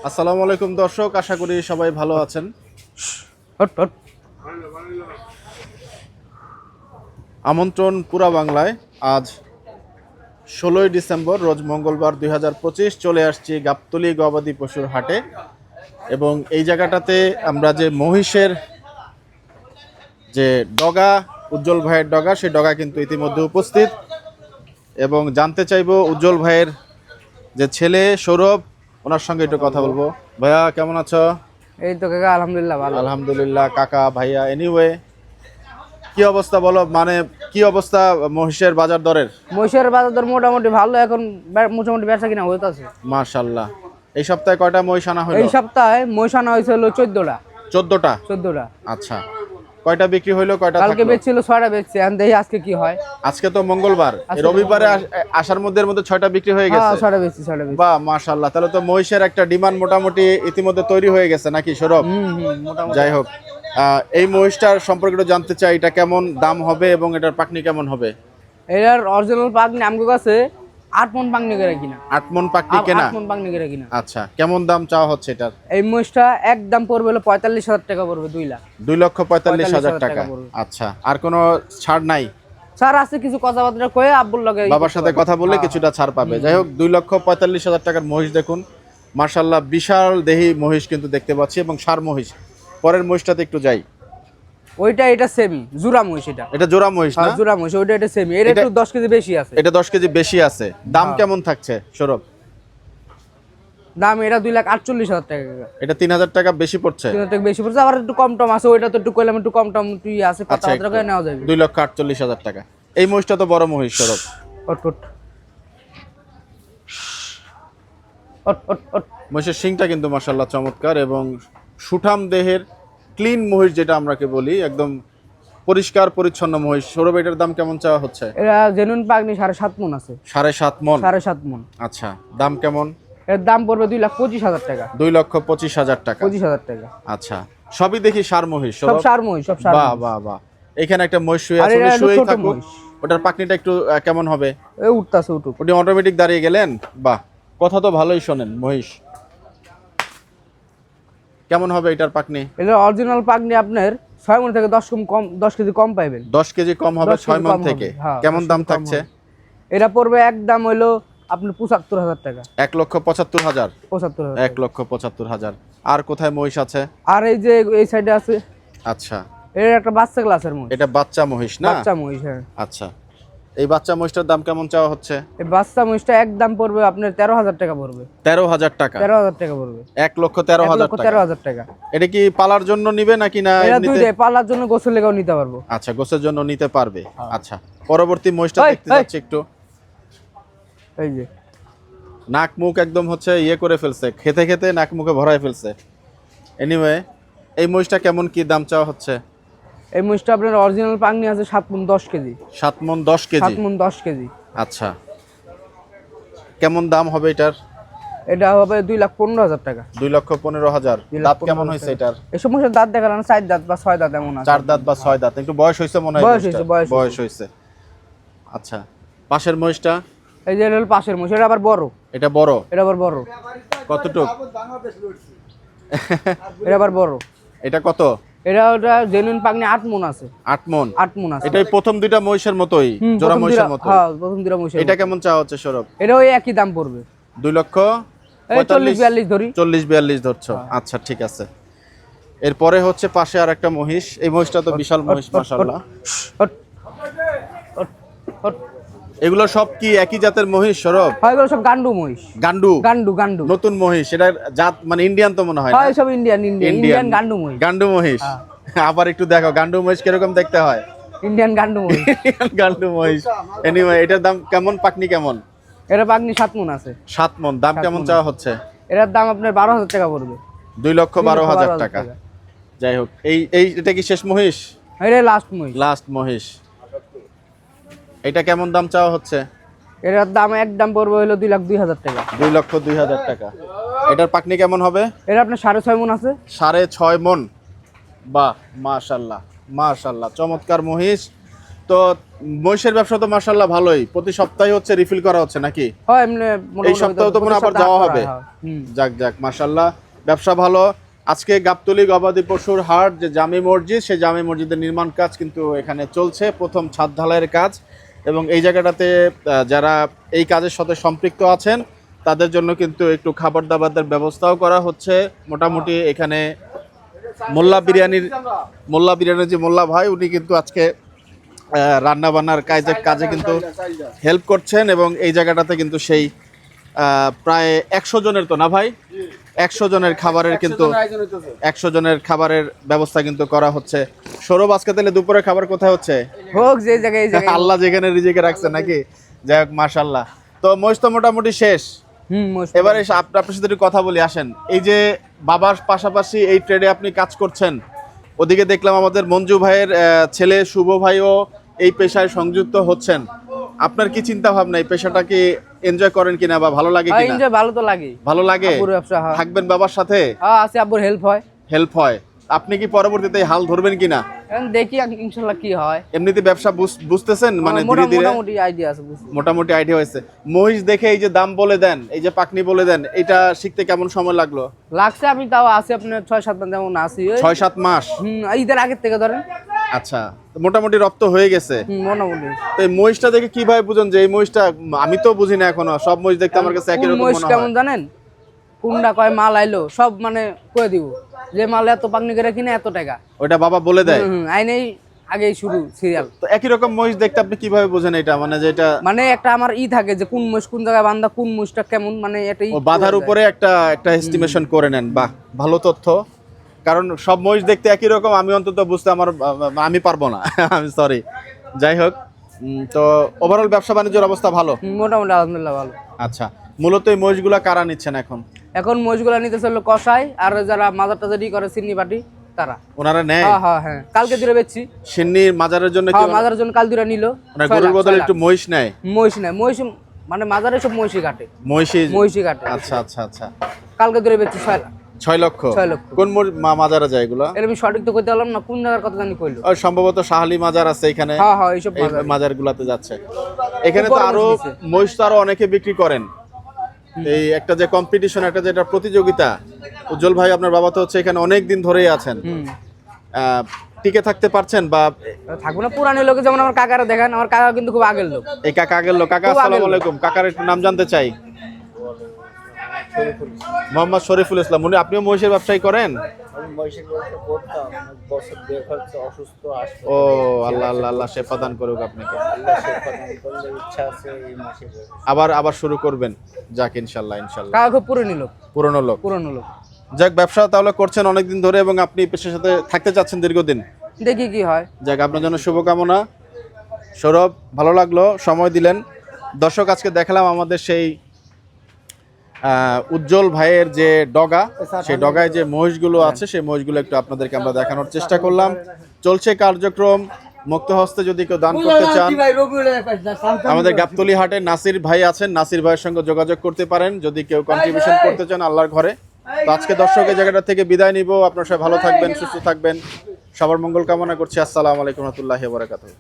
আসসালামু আলাইকুম দর্শক, আশা করি সবাই ভালো আছেন। আমন্ত্রণ পুরা বাংলায়। আজ 16ই ডিসেম্বর, রোজ মঙ্গলবার 2025 চলে আসছি গাবতলী গবাদি পশুর হাটে। এবং এই জায়গাটাতে আমরা যে মহিষের যে ডগা, উজ্জ্বল ভাইয়ের ডগা, সেই ডগা কিন্তু ইতিমধ্যে উপস্থিত। এবং জানতে চাইবো উজ্জ্বল ভাইয়ের যে ছেলে সৌরভ, ওনার সঙ্গে একটু কথা বলবো। ভাইয়া কেমন আছো? এই তো কাকা, আলহামদুলিল্লাহ ভালো। আলহামদুলিল্লাহ কাকা, ভাইয়া। এনিওয়ে, কি অবস্থা বলো, মানে কি অবস্থা মহিষের বাজার দরের? মহিষের বাজার দর মোটামুটি ভালো, এখন মোটামুটি বেচা কিনা হইতাছে। মাশাআল্লাহ। এই সপ্তাহে কয়টা মহিষ আনা হলো? এই সপ্তাহে মহিষ আনা হয়েছে হলো 14টা। 14টা। আচ্ছা, কয়টা বিক্রি হইলো, কয়টা কালকে থাকলো? বেচছিল 6টা বেচছে, এখন দেখি আজকে কি হয়। আজকে তো মঙ্গলবার, রবিবারে আসার মধ্যে 6টা বিক্রি হয়ে হ্যাঁ, গেছে। 6টা বেচছি, 6টা বেচছি। বাহ, মাশাআল্লাহ। তাহলে তো মহিষের একটা ডিমান্ড মোটামুটি ইতিমধ্যে তৈরি হয়ে গেছে নাকি সৌরভ? মোটামুটি। যাই হোক, এই মহিষটার সম্পর্কে একটু জানতে চাই, এটা কেমন দাম হবে এবং এটার পাকনি কেমন হবে? এটার অরিজিনাল পাগনি আমগো কাছে 8 মণ পাগনি করে কিনা। 8 মণ পাকনি কেনা? 8 মণ পাগনি করে কিনা। আচ্ছা, কেমন দাম চাওয়া হচ্ছে এটার? এই মহিষটা একদম পড়বে হলো 45,000 টাকা পড়বে, 2 লাখ। 2,45,000 টাকা। আচ্ছা, আর কোনো ছাড় নাই? স্যার আছে কিছু কথাবার্তা কয়ে আব্বুর লগে বাবার সাথে কথা বললে কিছুটা ছাড় পাবে। যাই হোক, 2,45,000 টাকার মহিষ দেখুন, মার্শাল্লাহ বিশাল দেহি মহিষ কিন্তু দেখতে পাচ্ছি, এবং সার মহিষ। পরের মহিষটাতে একটু যাই। ওইটা এটা সেমি জোড়া মহিষ। এটা জোড়া মহিষ না? জোড়া মহিষ, ওইটা এটা সেমি। এর একটু 10 কেজি বেশি আছে। এটা 10 কেজি বেশি আছে। দাম কেমন থাকছে সৌরভ? দাম এটা 2,48,000 টাকা। এটা 3,000 টাকা বেশি পড়ছে। 3,000 টাকা বেশি পড়ছে, আবার একটু কম টম আছে। ওইটা তো একটু কইলাম একটু কম টম তুই আছে, আচ্ছা, কথাবার্তা করে নেওয়া যাবে। 2,48,000 টাকা। এই মহিষটা তো বড় মহিষ সৌরভ। মহিষের শিংটা কিন্তু মাশাআল্লাহ চমৎকার, এবং সুঠাম দেহের ক্লিন মহিষ যেটা আমরাকে বলি, একদম পরিষ্কার পরিচ্ছন্ন মহিষ। সৌরভ, এটার দাম কেমন চাওয়া হচ্ছে? এরা জেনুইন পাগনি 7.5 মণ আছে। 7.5 মণ? 7.5 মণ। আচ্ছা, দাম কেমন? এর দাম পড়বে 2,25,000 টাকা। 2,25,000 টাকা। 25,000 টাকা। আচ্ছা, সবই দেখি সার মহিষ সব সার মহিষ, সব সার। বাহ বাহ বাহ। এখানে একটা মহিষ শুয়ে আর আছে, এটা একটা শুয়েই ছোট থাকুক। মহিষ। ওটার পাকনিটা একটু কেমন হবে? এই উঠতাছে, উঠুক। ওটি অটোমেটিক দাঁড়িয়ে গেলেন? বাহ, কথা তো ভালোই শোনেন। মহিষ কেমন হবে এটার পাকনি? এটা অরিজিনাল পাগনি আপনার 6 মণ থেকে 10 কেজি কম পাইবেন। 10 কেজি কম হবে 10 6 কেজি মণ কম থেকে। হবে, হ্যাঁ, কেমন 10 দাম কেজি কম থাকছে? হবে। এটা পড়বে একদম হইলো আপনার 75,000 টাকা। 1,75,000। 75,000। 1,75,000। আর কোথায় মহিষ আছে? আর এই যে এই সাইডে আছে, আচ্ছা, এর একটা বাচ্চা ক্লাসের মহিষ। এটা বাচ্চা মহিষ না? বাচ্চা মহিষ, হ্যাঁ। আচ্ছা, এই বাচ্চা মহিষটার দাম কেমন চাওয়া হচ্ছে? এই বাচ্চা মহিষটা একদম পড়বে আপনার 13,000 টাকা পড়বে। 13,000 টাকা? 13,000 টাকা পড়বে। 1,13,000 টাকা। 13,000 টাকা। এটা কি পালার জন্য নিবে নাকি না এটা এমনিতে? দুইটাই, পালার জন্য গোসল লেগাও নিতে পারবো। আচ্ছা, গোসের জন্য নিতে পারবে। আচ্ছা, পরবর্তী মহিষটা দেখতে যাচ্ছি একটু। এই যে নাক মুখ একদম হচ্ছে ইয়ে করে ফেলছে, খেতে খেতে নাক মুখে ভরায় ফেলছে। এনিওয়ে, এই মহিষটা কেমন কি দাম চাওয়া হচ্ছে? এই মহিষটা আপনার অরিজিনাল পাগনি আছে 7 মণ 10 কেজি। 7 মণ 10 কেজি? 7 মণ 10 কেজি। আচ্ছা, কেমন দাম হবে এটার? এটা হবে 2,15,000 টাকা। 2,15,000। দাঁত কেমন হয়েছে এটার? এই সমস্ত দাঁত দেখালাম 4 দাঁত বা 6 দাঁত এমন আছে। 4 দাঁত বা 6 দাঁত। একটু বয়স হয়েছে মনে হয়? বয়স হয়েছে, বয়স হয়েছে। আচ্ছা, পাশের মহিষটা? এই যে হলো পাশের মহিষ, এটা আবার বড়। এটা বড়? এটা আবার বড়। কতটুক? এটা আবার বড়। এটা কত? এটা ওটা জেনুইন পাগনি 8 মণ আছে। 8 মণ? 8 মণ আছে। এটাই প্রথম দুইটা মহিষের মতোই, জোড়া মহিষের মতো? হ্যাঁ, প্রথম দুইটা মহিষ। এটা কেমন চাওয়া হচ্ছে সৌরভ? এটা ওই একই দাম পড়বে। 2,45,000 ধরি। 40-42 ধরছো? আচ্ছা, ঠিক আছে। এরপরে হচ্ছে পাশে আর একটা মহিষ। এই মহিষটা তো বিশাল মহিষ মাশাআল্লাহ। এগুলো সব কি একই জাতের মহিষ সৌরভ? হয় এগুলো সব গান্ডু মহিষ। গান্ডু? গান্ডু গান্ডু। নতুন মহিষ। এটা জাত মানে ইন্ডিয়ান তো মনে হয়? হয় সব ইন্ডিয়ান গান্ডু মহিষ। গান্ডু মহিষ। আবার একটু দেখো গান্ডু মহিষ কিরকম দেখতে হয়। ইন্ডিয়ান গান্ডু মহিষ। গান্ডু মহিষ। এনিওয়ে, এটার দাম কেমন, পাকনি কেমন? এটা পাগনি 7 মণ আছে। 7 মণ। দাম কেমন চাওয়া হচ্ছে? এটার দাম আপনার 12,000 টাকা পড়বে। 2,12,000 টাকা। যাই হোক, এটা কি শেষ মহিষ? এটা লাস্ট মহিষ। লাস্ট মহিষ। এটা কেমন দাম চাওয়া হচ্ছে? এটার দাম একদম পড়বে হলো 2,02,000 টাকা। 2,02,000 টাকা। এটার পাকনি কেমন হবে? এটা আপনার 6.5 মণ আছে। 6.5 মণ? বাহ, মাশাআল্লাহ মাশাআল্লাহ, চমৎকার মহিষ। তো মহিষের ব্যবসা তো মাশাআল্লাহ ভালোই, প্রতি সপ্তাহে হচ্ছে রিফিল করা হচ্ছে নাকি? হয় এমনি এই সপ্তাহে তো মনে হয় আবার যাওয়া হবে। যাক যাক মাশাআল্লাহ, ব্যবসা ভালো। আজকে গাবতলী গবাদি পশুর হাট যে জামে মসজিদ, সেই জামে মসজিদের নির্মাণ কাজ কিন্তু এখানে চলছে, প্রথম ছাদ ঢালাইয়ের কাজ। এবং এই জায়গাটাতে যারা এই কাজের সাথে সম্পৃক্ত আছেন তাদের জন্য কিন্তু একটু খাবার দাবারের ব্যবস্থাও করা হচ্ছে। মোটামুটি এখানে মোল্লা বিরিয়ানির যে মোল্লা ভাই, উনি কিন্তু আজকে রান্না বান্নার কাজে কিন্তু হেল্প করছেন। এবং এই জায়গাটাতে কিন্তু সেই প্রায় 100 জনের, তো না ভাই, 100 জনের খাবারের কিন্তু 100 জনের খাবারের ব্যবস্থা কিন্তু করা হচ্ছে। সৌরভ, আজকে তাহলে দুপুরে খাবার কোথায় হচ্ছে? হোক যে জায়গায়, এই জায়গায় আল্লাহ যেখানে রিজিকে রাখছে নাকি। যাই হোক মাশাআল্লাহ। তো মহিষ তো মোটামুটি শেষ। এবারে আপনার সাথে একটু কথা বলি, আসেন। এই যে বাবার পাশাপাশি এই ট্রেডে আপনি কাজ করছেন, ওদিকে দেখলাম আমাদের মঞ্জু ভাইয়ের ছেলে শুভ ভাইও এই পেশায় সংযুক্ত হচ্ছেন। আপনার কি চিন্তা ভাবনা, এই পেশাটা কি এনজয় করেন কিনা বা ভালো লাগে কিনা? এনজয় ভালো তো লাগে। ভালো লাগে। আব্বুর ব্যবসা হয়। থাকবেন বাবার সাথে? হ্যাঁ আছে, আব্বুর হেল্প হয়। আপনি কি পরবর্তীতে এই হাল ধরবেন কিনা? এখন দেখি ইনশাআল্লাহ কি হয়। এমনিতে ব্যবসা বুঝতেছেন, মানে ধীরে ধীরে মোটামুটি আইডিয়া আছে, মোটামুটি আইডিয়া হয়েছে। মহিষ দেখে এই যে দাম বলে দেন, এই যে পাকনি বলে দেন, এটা শিখতে কেমন সময় লাগলো? লাগছে, আমি তাও আছি আপনার 6-7 মাস যেমন আছি। 6-7 মাস? ঈদের আগের থেকে ধরেন। আচ্ছা, মোটামুটি রপ্ত হয়ে গেছে মোটামুটি। তো এই মহিষটা দেখে কিভাবে বুঝুন যে এই মহিষটা? আমি তো বুঝি না এখনো, সব মহিষ দেখতে আমার কাছে একই রকম মনে হয়। কেমন জানেন, কোনটা কয় মাল আইলো সব মানে কয়ে দিব, যে মাল এত পাকনি করে কিনে এত টাকা, ওইটা বাবা বলে দেয়। আইনেই আগেই শুরু সিরিয়াল। তো একই রকম মহিষ দেখতে আপনি কিভাবে বোঝেন এটা, মানে যেটা মানে একটা আমার থাকে যে কোন মহিষ কোন জায়গায় বান্ধা, কোন মহিষটা কেমন, মানে এটাই বাধার উপরে একটা এস্টিমেশন করে নেন। বাহ, ভালো তথ্য। কারণ সব মহিষ দেখতে একই রকম আমি অন্তত বুঝতে আমি পারবো না। আমি সরি। যাই হোক, তো ওভারঅল ব্যবসা বাণিজ্যের অবস্থা ভালো? মোটামুটি আলহামদুলিল্লাহ ভালো। আচ্ছা, মূলত এই মহিষগুলা কারা নিচ্ছেন এখন? এখন মহিষগুলা নিতেছে হলো কসাই, আর যারা মাজার টাজারি করে সিন্নি পাটি তারা, ওনারা নেয়। হ্যাঁ কালকে দূরে বেচছি সিন্নির মাজারের জন্য। কি মাজারের জন্য কাল দূরে নিল, মানে গরুর বদলে একটু মহিষ নেয়? মহিষ মানে মাজারে সব মহিষি কাটে। মহিষি কাটে। আচ্ছা আচ্ছা আচ্ছা। কালকে দূরে বেচছি 6 লক্ষ। কোন মাজারে যায় এগুলো? আমি সঠিক তো কইতে পারলাম না, কোন জায়গার কথা জানি কইলো। সম্ভবত শাহালি মাজার আছে এখানে। হ্যাঁ এইসব মাজার গুলাতে যাচ্ছে। এখানে তো আরো মহিষ তো আরো অনেকে বিক্রি করেন। এই একটা যে কম্পিটিশন, একটা যেটা প্রতিযোগিতা, উজ্জ্বল ভাই আপনার বাবা তো হচ্ছে এখানে অনেক দিন ধরেই আছেন, টিকে থাকতে পারছেন? বা থাকবো না, পুরানি লোক যেমন আমার কাকারা দেখেন, আমার কাকা কিন্তু খুব আগের লোক। এই কাকা আগের লোক। কাকা আসসালামু আলাইকুম। কাকার একটু নাম জানতে চাই। মোহাম্মদ শরীফুল ইসলাম। উনি, আপনিও মহিষের ব্যবসায়ী করেন? ও আল্লাহ আল্লাহ আল্লাহ শেফা দান করুক আপনাকে। আবার শুরু করবেন? যাক ইনশাল্লাহ ইনশাল্লাহ। কাকা খুব পুরনো লোক। যাক, ব্যবসা তাহলে করছেন অনেকদিন ধরে এবং আপনি পেশার সাথে থাকতে চাচ্ছেন দীর্ঘদিন। দেখি কি হয়। যাক, আপনার জন্য শুভকামনা। সৌরভ, ভালো লাগলো, সময় দিলেন। দর্শক, আজকে দেখালাম আমাদের সেই উজ্জ্বল ভাইয়ের যে ডগা, সেই ডগায় যে মহিষগুলো আছে, সেই মহিষগুলো একটু আপনাদেরকে আমরা দেখানোর চেষ্টা করলাম। চলছে কার্যক্রম। মুক্ত হস্তে যদি কেউ দান করতে চান, আমাদের গাবতলী হাটে নাসির ভাই আছেন, নাসির ভাইয়ের সঙ্গে যোগাযোগ করতে পারেন যদি কেউ কন্ট্রিবিউশন করতে চান আল্লাহর ঘরে। তো আজকে দর্শক এই জায়গাটা থেকে বিদায় নিব। আপনারা সবাই ভালো থাকবেন, সুস্থ থাকবেন, সবার মঙ্গল কামনা করছি। আসসালামু আলাইকুম ওয়া রাহমাতুল্লাহি ওয়া বারাকাতুহু।